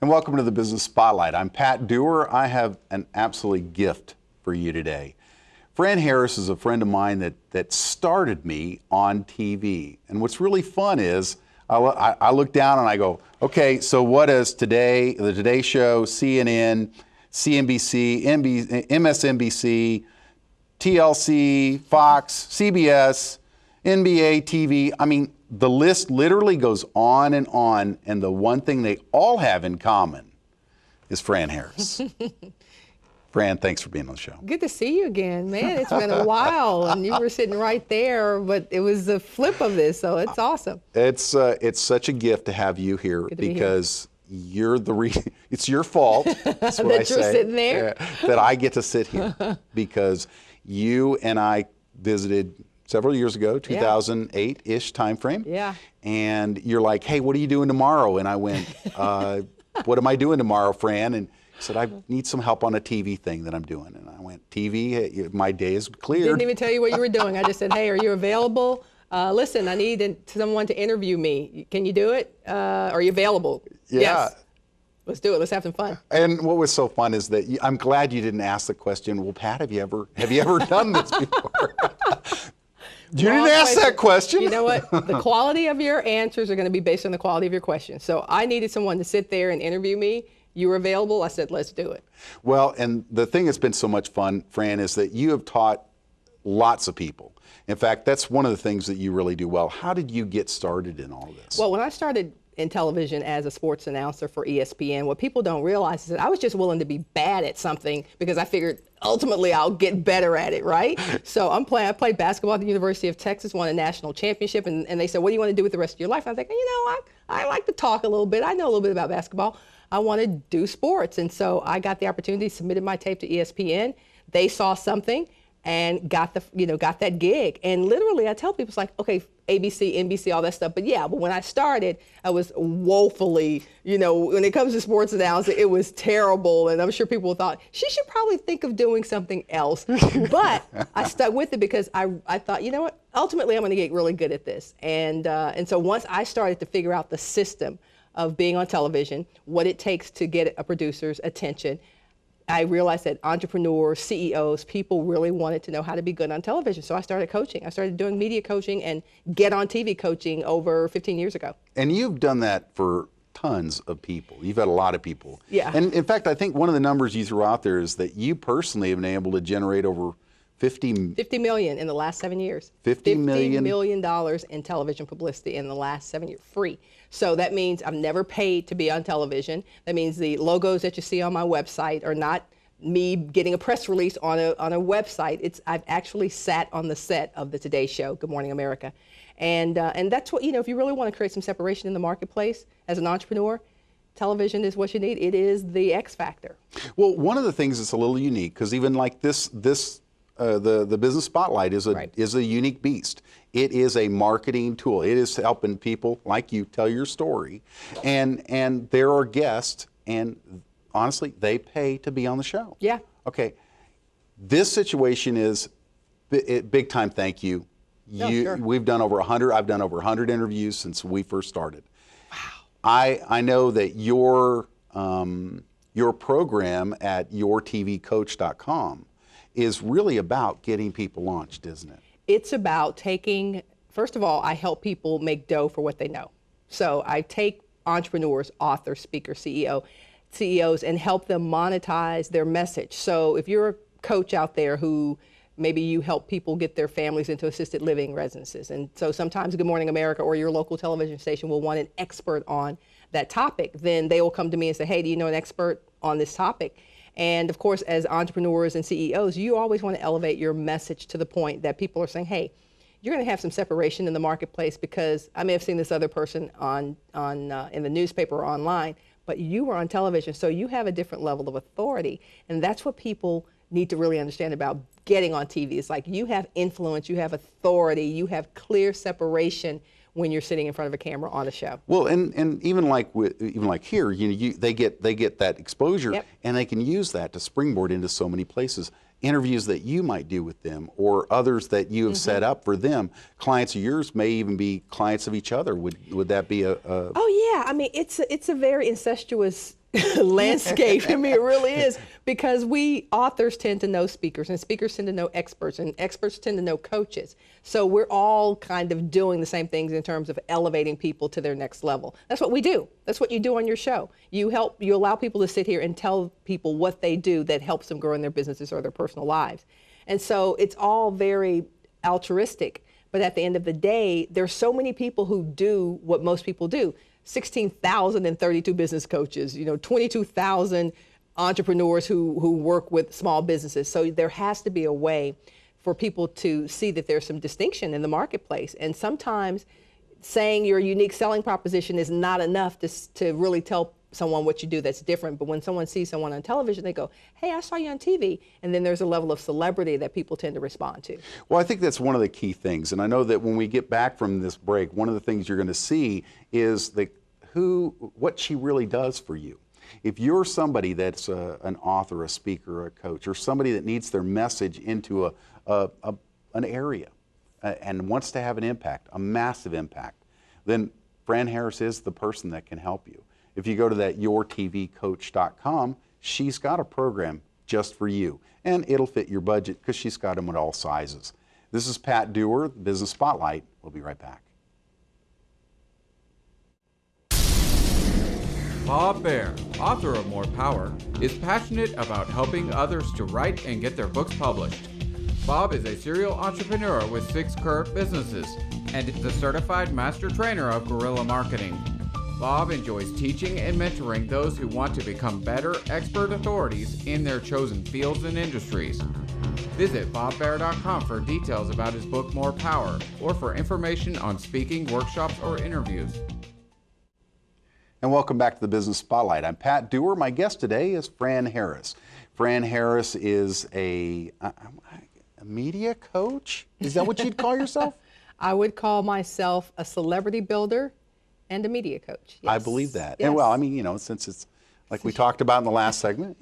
and welcome to the Business Spotlight. I'm Pat Dewar. I have an absolute gift for you today. Fran Harris is a friend of mine that started me on TV. And what's really fun is I look down and I go, okay, so what is today, the Today Show, CNN, CNBC, MSNBC, TLC, Fox, CBS, NBA TV. I mean, the list literally goes on, and the one thing they all have in common is Fran Harris. Fran, thanks for being on the show. Good to see you again, man. It's been a while, and you were sitting right there, but it was the flip of this, so it's awesome. It's such a gift to have you here because you're it's your fault. That's what that I say, you're sitting there. That I get to sit here because you and I visited several years ago, 2008-ish time frame. Yeah. And you're like, hey, what are you doing tomorrow? And I went, what am I doing tomorrow, Fran? And he said, I need some help on a TV thing that I'm doing. And I went, TV, my day is cleared. Didn't even tell you what you were doing. I just said, hey, are you available? Listen, I need someone to interview me. Can you do it? Are you available? Yeah. Yes. Let's do it. Let's have some fun. And what was so fun is that I'm glad you didn't ask the question, well, Pat, have you ever done this before? You didn't ask that question. You know what? The quality of your answers are going to be based on the quality of your questions. So I needed someone to sit there and interview me. You were available. I said, let's do it. Well, and the thing that's been so much fun, Fran, is that you have taught lots of people. In fact, that's one of the things that you really do well. How did you get started in all this? Well, when I started in television as a sports announcer for ESPN, what people don't realize is that I was just willing to be bad at something because I figured ultimately I'll get better at it, right? So I played basketball at the University of Texas, won a national championship, and they said, what do you want to do with the rest of your life? And I was like, I like to talk a little bit. I know a little bit about basketball. I want to do sports. And so I got the opportunity, submitted my tape to ESPN. They saw something and got that gig. And literally I tell people, it's like, okay, ABC, NBC, all that stuff. But when I started, I was woefully, when it comes to sports announcing, it was terrible. And I'm sure people thought, she should probably think of doing something else. But I stuck with it because I thought, you know what, ultimately I'm going to get really good at this. And so once I started to figure out the system of being on television, what it takes to get a producer's attention, I realized that entrepreneurs, CEOs, people really wanted to know how to be good on television. So I started coaching. I started doing media coaching and get on TV coaching over 15 years ago. And you've done that for tons of people. You've had a lot of people. Yeah. And in fact, I think one of the numbers you threw out there is that you personally have been able to generate over $50 million in the last 7 years. $50 million in television publicity in the last 7 years, free. So that means I'm never paid to be on television. That means the logos that you see on my website are not me getting a press release on a website. I've actually sat on the set of the Today Show, Good Morning America. And that's what, if you really want to create some separation in the marketplace as an entrepreneur, television is what you need. It is the X factor. Well, one of the things that's a little unique, because even like the Business Spotlight is a unique beast. It is a marketing tool. It is helping people like you tell your story, and there are guests, and honestly, they pay to be on the show. Yeah. Okay. This situation is big time. Thank you. Sure. We've done over 100. I've done over 100 interviews since we first started. Wow. I know that your program at yourtvcoach.com is really about getting people launched, isn't it? It's about first of all, I help people make dough for what they know. So I take entrepreneurs, authors, speakers, CEOs, and help them monetize their message. So if you're a coach out there who maybe you help people get their families into assisted living residences, and so sometimes Good Morning America or your local television station will want an expert on that topic, then they will come to me and say, hey, do you know an expert on this topic? And of course, as entrepreneurs and CEOs, you always want to elevate your message to the point that people are saying, hey, you're going to have some separation in the marketplace because I may have seen this other person in the newspaper or online, but you were on television, so you have a different level of authority. And that's what people need to really understand about getting on TV. It's like you have influence, you have authority, you have clear separation when you're sitting in front of a camera on a show. Well, and even like here, they get that exposure, Yep. and they can use that to springboard into so many places. Interviews that you might do with them, or others that you have set up for them. Clients of yours may even be clients of each other. Would that be a? Oh yeah, I mean it's a very incestuous landscape. I mean, it really is, because we authors tend to know speakers, and speakers tend to know experts, and experts tend to know coaches. So we're all kind of doing the same things in terms of elevating people to their next level. That's what we do. That's what you do on your show. You allow people to sit here and tell people what they do that helps them grow in their businesses or their personal lives. And so it's all very altruistic. But at the end of the day, there's so many people who do what most people do. 16,032 business coaches, 22,000 entrepreneurs who work with small businesses. So there has to be a way for people to see that there's some distinction in the marketplace. And sometimes saying your unique selling proposition is not enough to really tell someone what you do that's different. But when someone sees someone on television, they go, hey, I saw you on TV. And then there's a level of celebrity that people tend to respond to. Well, I think that's one of the key things. And I know that when we get back from this break, one of the things you're going to see is what she really does for you. If you're somebody that's an author, a speaker, a coach, or somebody that needs their message into an area and wants to have an impact, a massive impact, then Fran Harris is the person that can help you. If you go to that yourtvcoach.com, she's got a program just for you, and it'll fit your budget because she's got them at all sizes. This is Pat Dewar, Business Spotlight. We'll be right back. Bob Baer, author of More Power, is passionate about helping others to write and get their books published. Bob is a serial entrepreneur with 6 current businesses and the certified master trainer of guerrilla marketing. Bob enjoys teaching and mentoring those who want to become better expert authorities in their chosen fields and industries. Visit bobbear.com for details about his book More Power, or for information on speaking, workshops, or interviews. And welcome back to the Business Spotlight. I'm Pat Dewar. My guest today is Fran Harris. Fran Harris is a media coach? Is that what you'd call yourself? I would call myself a celebrity builder and a media coach. Yes. I believe that. Yes. And well, I mean, since it's like we talked about in the last segment,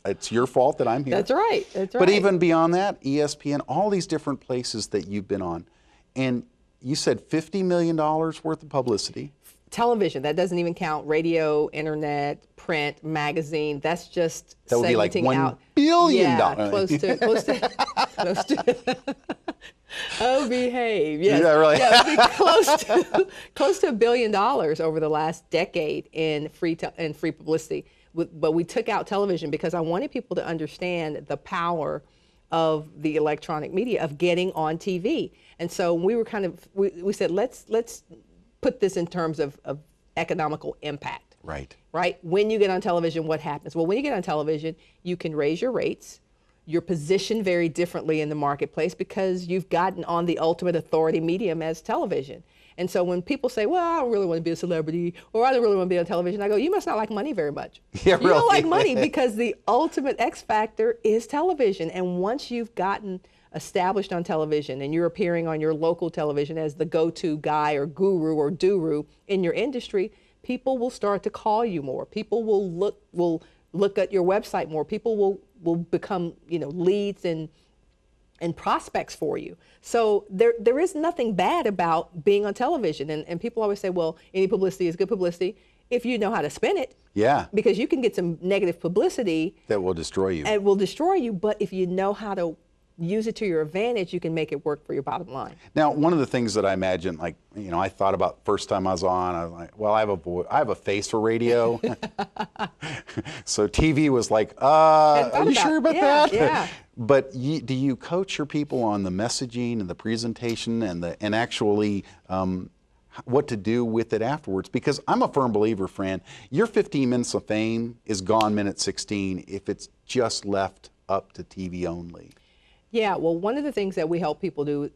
it's your fault that I'm here. That's right. That's right. But even beyond that, ESPN, all these different places that you've been on, and you said $50 million worth of publicity. Television, that doesn't even count radio, internet, print, magazine. That's just that would be like $1 billion. Yeah, close to. Oh, behave. Yes. Yeah, really. Yeah, it would be close to $1 billion over the last decade in free publicity. But we took out television because I wanted people to understand the power of the electronic media, of getting on TV. And so we were we said, let's put this in terms of economical impact. Right. Right? When you get on television, what happens? Well, when you get on television, you can raise your rates. You're positioned very differently in the marketplace because you've gotten on the ultimate authority medium as television. And so when people say, well, I don't really want to be a celebrity, or I don't really want to be on television, I go, you must not like money very much. Yeah, you don't like money because the ultimate X factor is television. And once you've gotten established on television and you're appearing on your local television as the go-to guy or guru or duru in your industry, people will start to call you more. People will look at your website more. People will become, leads and prospects for you. So there is nothing bad about being on television. And people always say, well, any publicity is good publicity if you know how to spin it. Yeah. Because you can get some negative publicity that will destroy you. And will destroy you. But if you know how to use it to your advantage, you can make it work for your bottom line. Now, one of the things that I imagine, I thought about first time I was on, I was like, well, I have a face for radio. So TV was like, are you sure about that? Yeah. But do you coach your people on the messaging and the presentation and actually what to do with it afterwards? Because I'm a firm believer, Fran, your 15 minutes of fame is gone minute 16 if it's just left up to TV only. Yeah, well, one of the things that we help people do,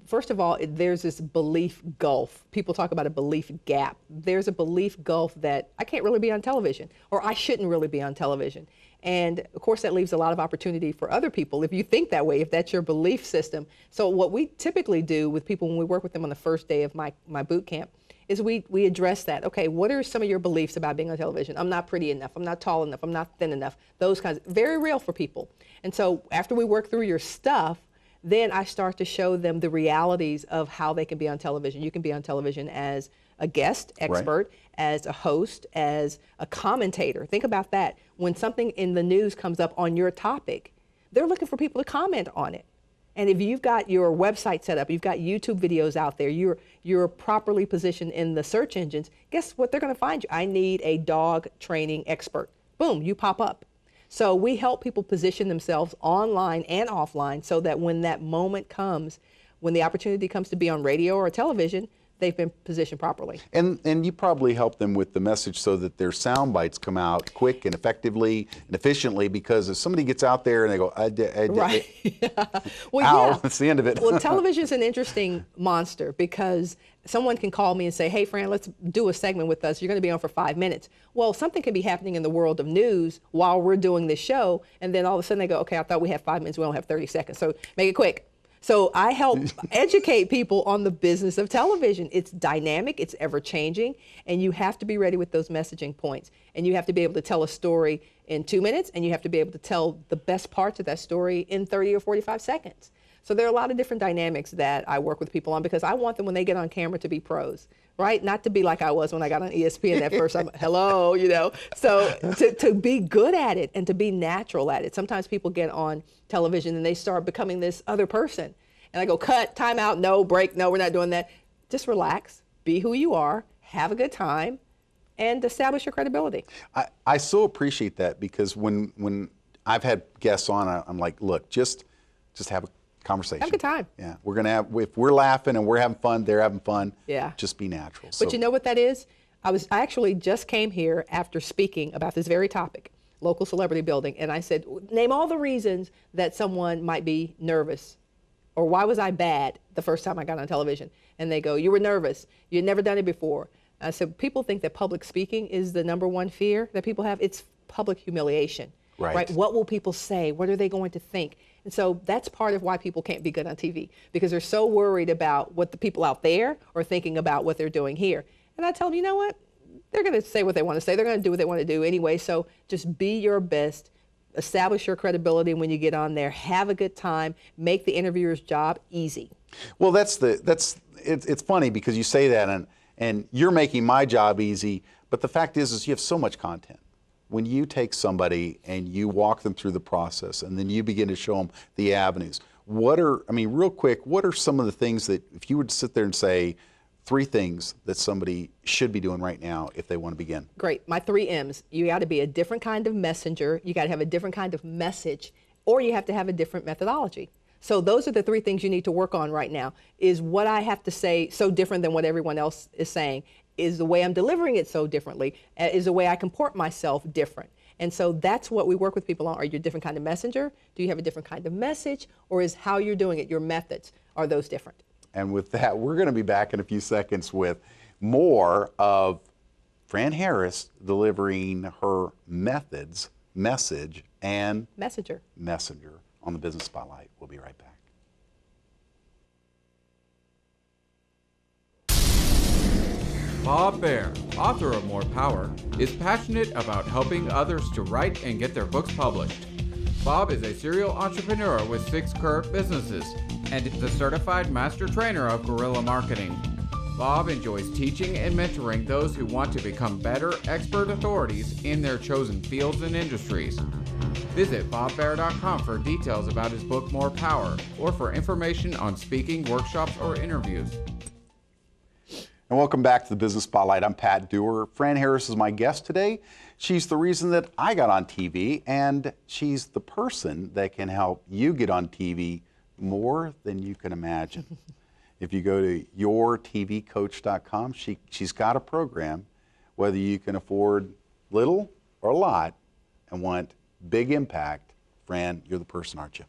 first of all, there's this belief gulf. People talk about a belief gap. There's a belief gulf that I can't really be on television, or I shouldn't really be on television. And of course, that leaves a lot of opportunity for other people if you think that way, if that's your belief system. So what we typically do with people when we work with them on the first day of my boot camp is we address that. Okay, what are some of your beliefs about being on television? I'm not pretty enough. I'm not tall enough. I'm not thin enough. Those kinds, very real for people. And so after we work through your stuff, then I start to show them the realities of how they can be on television. You can be on television as a guest expert, as a host, as a commentator. Think about that. When something in the news comes up on your topic, they're looking for people to comment on it. And if you've got your website set up, you've got YouTube videos out there, you're properly positioned in the search engines, guess what they're going to find you? I need a dog training expert. Boom, you pop up. So we help people position themselves online and offline so that when that moment comes, when the opportunity comes to be on radio or television, they've been positioned properly. And you probably help them with the message so that their sound bites come out quick and effectively and efficiently, because if somebody gets out there and they go, Right. Well, ow, yeah. that's the end of it. Well, television is an interesting monster because someone can call me and say, hey, Fran, let's do a segment with us. You're going to be on for 5 minutes. Well, something can be happening in the world of news while we're doing this show, and then all of a sudden they go, okay, I thought we had 5 minutes. We only have 30 seconds. So make it quick. So I help educate people on the business of television. It's dynamic, it's ever changing, and you have to be ready with those messaging points. And you have to be able to tell a story in 2 minutes, and you have to be able to tell the best parts of that story in 30 or 45 seconds. So there are a lot of different dynamics that I work with people on because I want them when they get on camera to be pros, right? Not to be like I was when I got on ESPN at first. I'm, hello, you know. So to be good at it and to be natural at it. Sometimes people get on television and they start becoming this other person. And I go, cut, time out, no, break, no, we're not doing that. Just relax, be who you are, have a good time, and establish your credibility. I so appreciate that because when I've had guests on, I'm like, look, just have a conversation. Have a good time. Yeah, we're gonna have, if we're laughing and we're having fun, they're having fun. Yeah. Just be natural. But you know what that is? I actually just came here after speaking about this very topic, local celebrity building, and I said, name all the reasons that someone might be nervous, or why was I bad the first time I got on television? And they go, you were nervous. You'd never done it before. I said, people think that public speaking is the #1 fear that people have. It's public humiliation. Right? What will people say? What are they going to think? And so that's part of why people can't be good on TV, because they're so worried about what the people out there are thinking about what they're doing here. And I tell them, you know what? They're going to say what they want to say. They're going to do what they want to do anyway. So just be your best. Establish your credibility when you get on there. Have a good time. Make the interviewer's job easy. Well, it's funny because you say that and you're making my job easy, but the fact is you have so much content. When you take somebody and you walk them through the process and then you begin to show them the avenues, real quick, what are some of the things that, if you were to sit there and say 3 things that somebody should be doing right now if they want to begin? Great. My 3 M's. You got to be a different kind of messenger. You got to have a different kind of message, or you have to have a different methodology. So those are the 3 things you need to work on right now. Is what I have to say so different than what everyone else is saying? Is the way I'm delivering it so differently? Is the way I comport myself different? And so that's what we work with people on. Are you a different kind of messenger? Do you have a different kind of message? Or is how you're doing it, your methods, are those different? And with that, we're going to be back in a few seconds with more of Fran Harris delivering her methods, message, and messenger on the Business Spotlight. We'll be right back. Bob Baer, author of More Power, is passionate about helping others to write and get their books published. Bob is a serial entrepreneur with 6 current businesses and the certified master trainer of guerrilla marketing. Bob enjoys teaching and mentoring those who want to become better expert authorities in their chosen fields and industries. Visit bobbear.com for details about his book More Power, or for information on speaking, workshops, or interviews. And welcome back to the Business Spotlight. I'm Pat Dewar. Fran Harris is my guest today. She's the reason that I got on TV, and she's the person that can help you get on TV more than you can imagine. If you go to yourtvcoach.com, she's got a program, whether you can afford little or a lot and want big impact. Fran, you're the person, aren't you?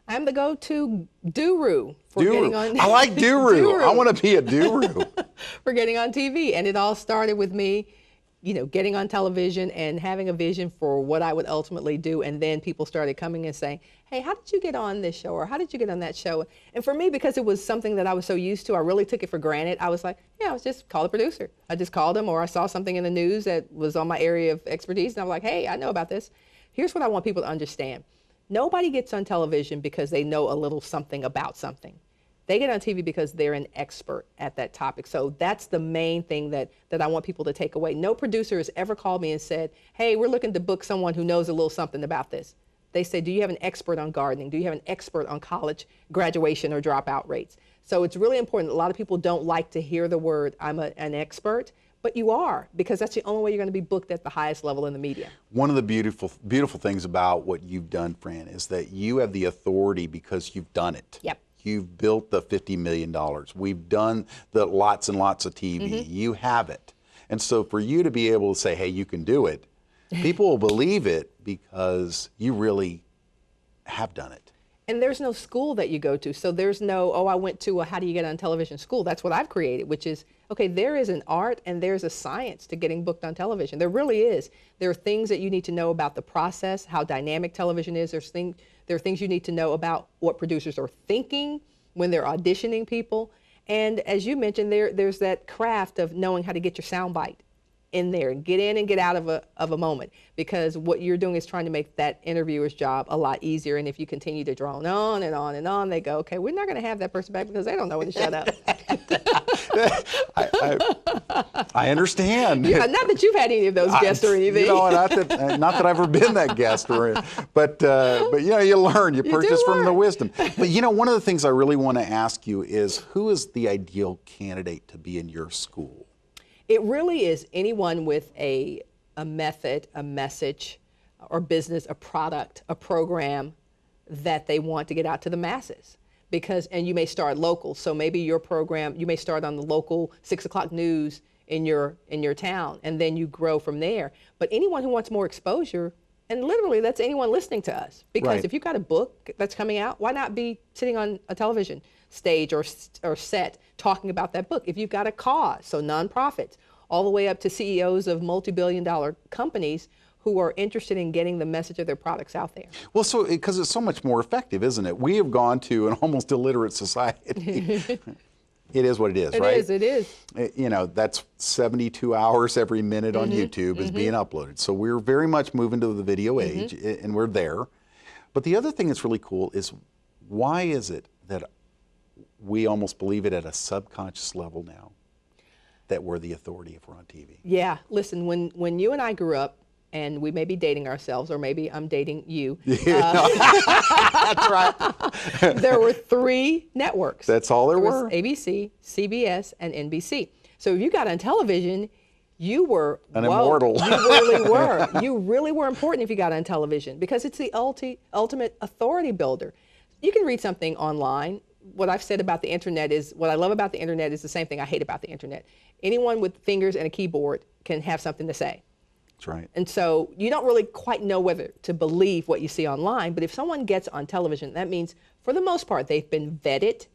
I'm the go-to guru for getting on. I like guru. I want to be a guru. For getting on TV. And it all started with me, getting on television and having a vision for what I would ultimately do. And then people started coming and saying, hey, how did you get on this show? Or how did you get on that show? And for me, because it was something that I was so used to, I really took it for granted. I was like, I was just call the producer. I just called him, or I saw something in the news that was on my area of expertise. And I was like, hey, I know about this. Here's what I want people to understand. Nobody gets on television because they know a little something about something. They get on TV because they're an expert at that topic. So that's the main thing that I want people to take away. No producer has ever called me and said, hey, we're looking to book someone who knows a little something about this. They say, do you have an expert on gardening? Do you have an expert on college graduation or dropout rates? So it's really important. A lot of people don't like to hear the word, I'm an expert, but you are, because that's the only way you're going to be booked at the highest level in the media. One of the beautiful things about what you've done, Fran, is that you have the authority because you've done it. Yep. You've built the $50 million. We've done the lots and lots of TV. You have it. And so for you to be able to say, hey, you can do it, people will believe it because you really have done it. And there's no school that you go to. So there's no, oh, I went to a how do you get on television school. That's what I've created, which is, okay, there is an art and there's a science to getting booked on television. There really is. There are things that you need to know about the process, how dynamic television is. There are things you need to know about what producers are thinking when they're auditioning people. And as you mentioned, there's that craft of knowing how to get your soundbite in there and get in and get out of a moment, because what you're doing is trying to make that interviewer's job a lot easier. And if you continue to drone on and on and on, they go, okay, we're not going to have that person back because they don't know when to shut up. I understand. Yeah, not that you've had any of those guests or anything. You know, not that I've ever been that guest, but you know, you learn, you purchase from the wisdom. But you know, one of the things I really want to ask you is, who is the ideal candidate to be in your school? It really is anyone with a method, a message, or business, a product, a program that they want to get out to the masses. And you may start local, so maybe your program, you may start on the local 6 o'clock news in your town, and then you grow from there. But anyone who wants more exposure, and literally that's anyone listening to us, because if you've got a book that's coming out, why not be sitting on a television stage or set talking about that book? If you've got a cause, so nonprofits, all the way up to CEOs of multi-billion-dollar companies who are interested in getting the message of their products out there. Well, so because it's so much more effective, isn't it? We have gone to an almost illiterate society. It is what it is, right? It is. You know, that's 72 hours every minute on YouTube is being uploaded. So we're very much moving to the video age, and we're there. But the other thing that's really cool is, why is it that we almost believe it at a subconscious level now that we're the authority if we're on TV? Yeah, listen, when you and I grew up, and we may be dating ourselves, or maybe I'm dating you. That's right. There were 3 networks. That's all there was were. ABC, CBS, and NBC. So if you got on television, you were an immortal. You really were. You really were important if you got on television, because it's the ultimate authority builder. You can read something online. What I've said about the internet is, what I love about the internet is the same thing I hate about the internet. Anyone with fingers and a keyboard can have something to say. That's right. And so you don't really quite know whether to believe what you see online, but if someone gets on television, that means for the most part they've been vetted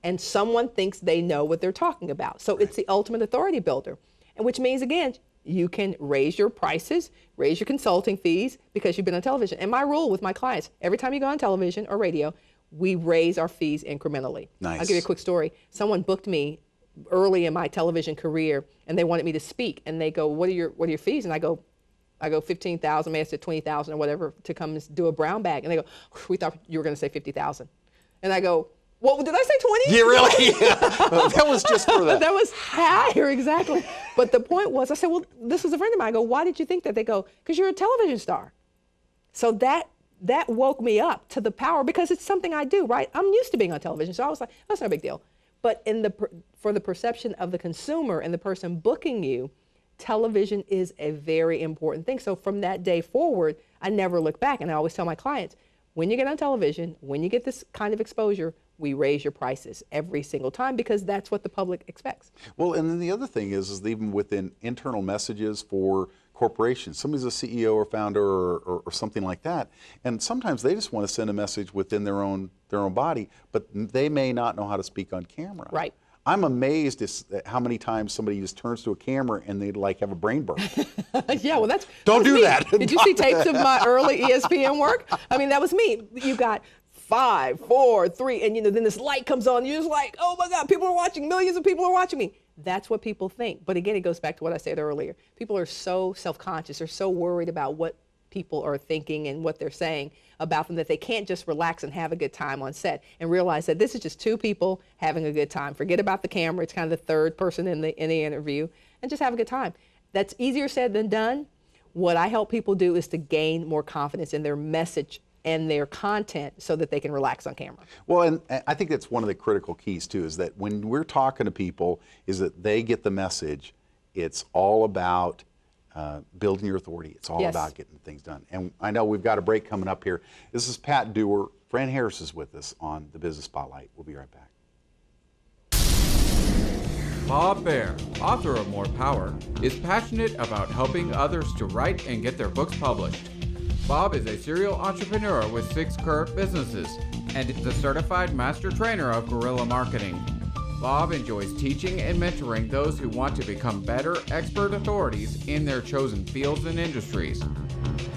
and someone thinks they know what they're talking about. So it's the ultimate authority builder, and which means, again, you can raise your prices, raise your consulting fees because you've been on television. And my rule with my clients, every time you go on television or radio, we raise our fees incrementally. Nice. I'll give you a quick story. Someone booked me early in my television career, and they wanted me to speak, and they go, what are your fees? And I go 15,000, maybe I said 20,000 or whatever, to come and do a brown bag. And they go, we thought you were going to say 50,000. And I go, well, did I say 20? Yeah, really? That was just for that. That was higher, exactly. But the point was, I said, well, this was a friend of mine. I go, why did you think that? They go, because you're a television star. So that woke me up to the power, because it's something I do, right? I'm used to being on television. So I was like, that's no big deal. But for the perception of the consumer and the person booking you, television is a very important thing. So from that day forward, I never look back. And I always tell my clients, when you get on television, when you get this kind of exposure, we raise your prices every single time, because that's what the public expects. Well, and then the other thing is even within internal messages for corporations, somebody's a CEO or founder or something like that, and sometimes they just want to send a message within their own body, but they may not know how to speak on camera. Right. I'm amazed at how many times somebody just turns to a camera and they like have a brain burn. Yeah, well, Don't do that. Did you see tapes of my early ESPN work? I mean, that was me. You got 5, 4, 3, and then this light comes on. You're just like, oh my God, people are watching. Millions of people are watching me. That's what people think. But again, it goes back to what I said earlier. People are so self-conscious. They're so worried about what people are thinking and what they're saying about them, that they can't just relax and have a good time on set, and realize that this is just two people having a good time. Forget about the camera. It's kind of the third person in the interview, and just have a good time. That's easier said than done. What I help people do is to gain more confidence in their message and their content so that they can relax on camera. Well, and I think that's one of the critical keys too, is that when we're talking to people, is that they get the message. It's all about building your authority. It's all about getting things done. And I know we've got a break coming up here. This is Pat Dewar. Fran Harris is with us on the Business Spotlight. We'll be right back. Bob Baer, author of More Power, is passionate about helping others to write and get their books published. Bob is a serial entrepreneur with 6 current businesses and the certified master trainer of guerrilla marketing. Bob enjoys teaching and mentoring those who want to become better expert authorities in their chosen fields and industries.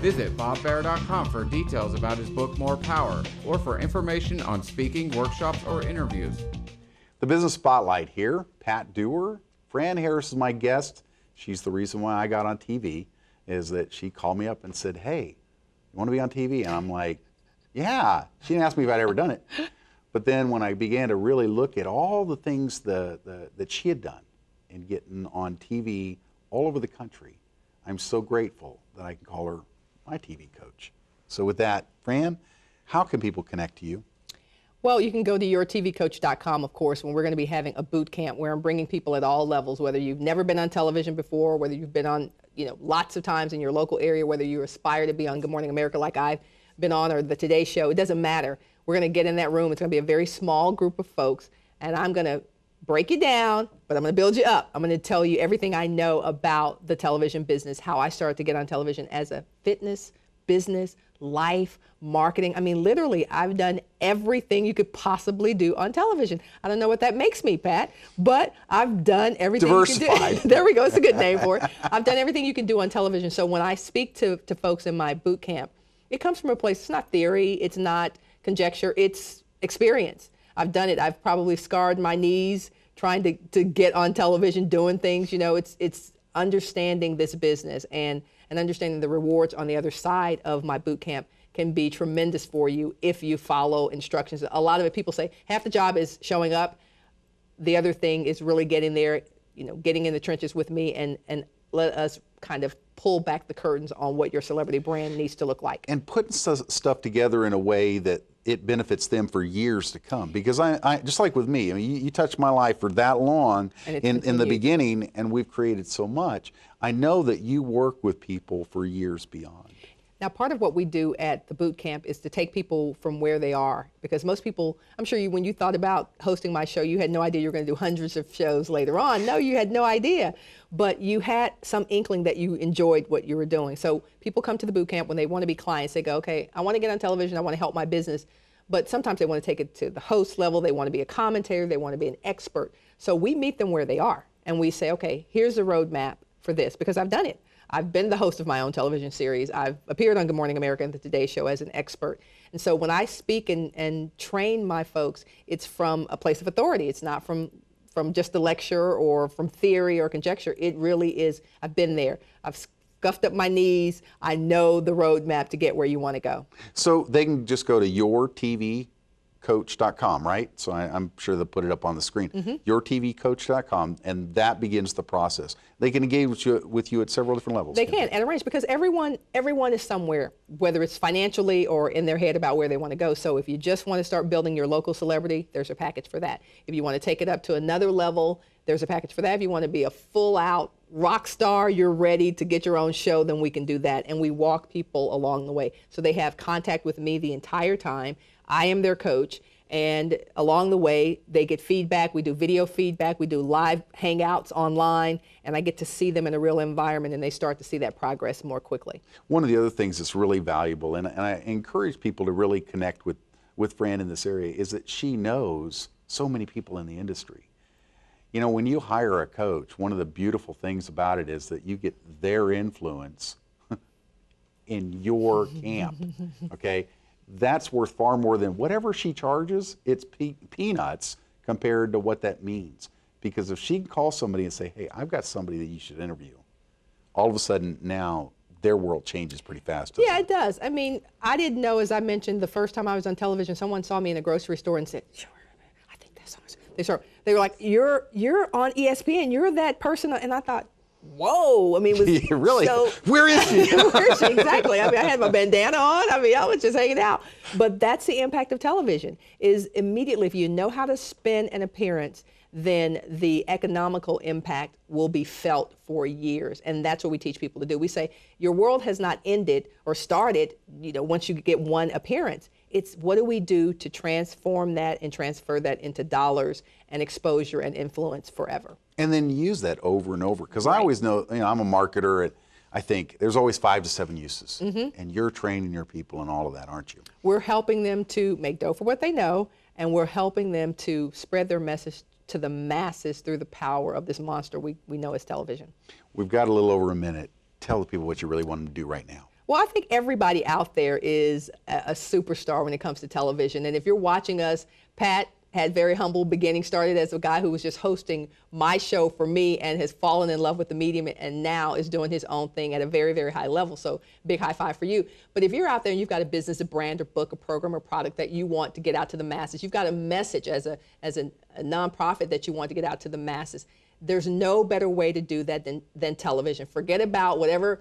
Visit bobbear.com for details about his book More Power, or for information on speaking, workshops, or interviews. The Business Spotlight here. Pat Dewar. Fran Harris is my guest. She's the reason why I got on TV, is that she called me up and said, hey, you want to be on TV? And I'm like, yeah. She didn't ask me if I'd ever done it. But then when I began to really look at all the things that she had done in getting on TV all over the country, I'm so grateful that I can call her my TV coach. So with that, Fran, how can people connect to you? Well, you can go to yourtvcoach.com, of course, when we're going to be having a boot camp where I'm bringing people at all levels, whether you've never been on television before, whether you've been on, lots of times in your local area, whether you aspire to be on Good Morning America like I've been on, or the Today Show. It doesn't matter. We're going to get in that room. It's going to be a very small group of folks, and I'm going to break you down, but I'm going to build you up. I'm going to tell you everything I know about the television business, how I started to get on television as a fitness, business, life, marketing. I mean, literally, I've done everything you could possibly do on television. I don't know what that makes me, Pat, but I've done everything you can do. There we go. It's a good name for it. I've done everything you can do on television. So when I speak to folks in my boot camp, it comes from a place, it's not theory, it's not conjecture, it's experience. I've done it. I've probably scarred my knees trying to get on television doing things. It's understanding this business and understanding the rewards on the other side of my boot camp can be tremendous for you if you follow instructions. A lot of it, people say, half the job is showing up. The other thing is really getting there, getting in the trenches with me and let us kind of pull back the curtains on what your celebrity brand needs to look like. And putting stuff together in a way that it benefits them for years to come. Because I just like with me, I mean, you touched my life for that long in the beginning, and we've created so much. I know that you work with people for years beyond. Now, part of what we do at the boot camp is to take people from where they are, because most people, I'm sure when you thought about hosting my show, you had no idea you were going to do hundreds of shows later on. No, you had no idea, but you had some inkling that you enjoyed what you were doing. So people come to the boot camp when they want to be clients. They go, okay, I want to get on television. I want to help my business. But sometimes they want to take it to the host level. They want to be a commentator. They want to be an expert. So we meet them where they are, and we say, okay, here's a roadmap for this, because I've done it. I've been the host of my own television series. I've appeared on Good Morning America and the Today Show as an expert. And so when I speak and train my folks, it's from a place of authority. It's not from just a lecture or from theory or conjecture. It really is, I've been there. I've scuffed up my knees. I know the roadmap to get where you want to go. So they can just go to yourtvcoach.com, right? So I'm sure they'll put it up on the screen. Yourtvcoach.com, and that begins the process. They can engage with you at several different levels. They can, and arrange, because everyone is somewhere, whether it's financially or in their head about where they want to go. So if you just want to start building your local celebrity, there's a package for that. If you want to take it up to another level, there's a package for that. If you want to be a full-out rock star, you're ready to get your own show, then we can do that. And we walk people along the way. So they have contact with me the entire time. I am their coach, and along the way, they get feedback. We do video feedback. We do live hangouts online, and I get to see them in a real environment, and they start to see that progress more quickly. One of the other things that's really valuable, and I encourage people to really connect with Fran in this area, is that she knows so many people in the industry. When you hire a coach, one of the beautiful things about it is that you get their influence in your camp, okay? That's worth far more than whatever she charges. It's peanuts compared to what that means. Because if she can call somebody and say, hey, I've got somebody that you should interview, all of a sudden now their world changes pretty fast. Yeah, it does. I mean, I didn't know, as I mentioned, the first time I was on television, someone saw me in a grocery store and said, "Sure, I think that's so." They were like, "You're on ESPN. You're that person," and I thought, whoa. I mean, it was really? So, where is she? where is she? Exactly. I mean, I had my bandana on. I mean, I was just hanging out. But that's the impact of television, is immediately, if you know how to spin an appearance, then the economical impact will be felt for years. And that's what we teach people to do. We say, your world has not ended or started, once you get one appearance. It's what do we do to transform that and transfer that into dollars and exposure and influence forever. And then use that over and over. Because Right. I always know, I'm a marketer, and I think there's always 5 to 7 uses. And you're training your people in all of that, aren't you? We're helping them to make dough for what they know, and we're helping them to spread their message to the masses through the power of this monster we know as television. We've got a little over a minute. Tell the people what you really want them to do right now. Well, I think everybody out there is a superstar when it comes to television. And if you're watching us, Pat had very humble beginnings, started as a guy who was just hosting my show for me and has fallen in love with the medium and now is doing his own thing at a very, very high level. So big high five for you. But if you're out there and you've got a business, a brand, or book, a program, or product that you want to get out to the masses, you've got a message as a nonprofit that you want to get out to the masses, there's no better way to do that than television. Forget about whatever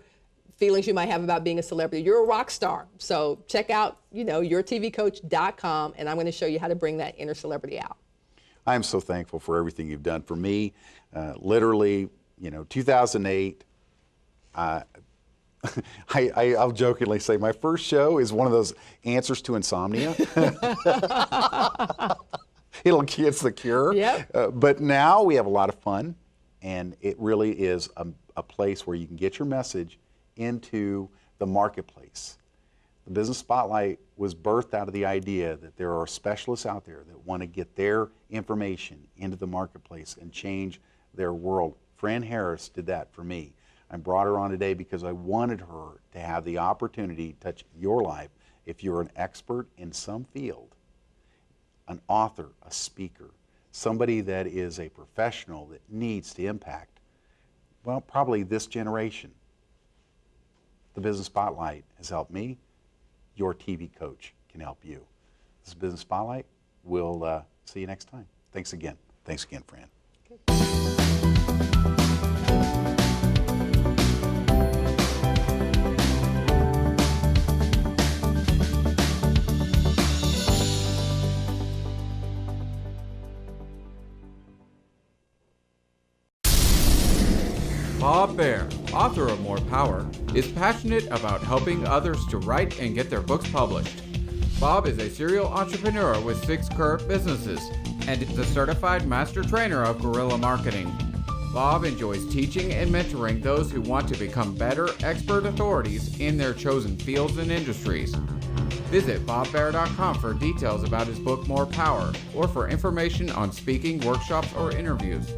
feelings you might have about being a celebrity. You're a rock star. So check out, yourtvcoach.com, and I'm going to show you how to bring that inner celebrity out. I am so thankful for everything you've done for me. Literally, 2008, I'll jokingly say my first show is one of those answers to insomnia. It's the cure. Yep. But now we have a lot of fun, and it really is a place where you can get your message into the marketplace. The Business Spotlight was birthed out of the idea that there are specialists out there that want to get their information into the marketplace and change their world. Fran Harris did that for me. I brought her on today because I wanted her to have the opportunity to touch your life. If you're an expert in some field, an author, a speaker, somebody that is a professional that needs to impact, well, probably this generation. The Business Spotlight has helped me. Your TV coach can help you. This is Business Spotlight. We'll see you next time. Thanks again. Thanks again, Fran. Bob Baer, author of More Power, is passionate about helping others to write and get their books published. Bob is a serial entrepreneur with 6 current businesses and the certified master trainer of guerrilla marketing. Bob enjoys teaching and mentoring those who want to become better expert authorities in their chosen fields and industries. Visit bobbaer.com for details about his book More Power or for information on speaking, workshops, or interviews.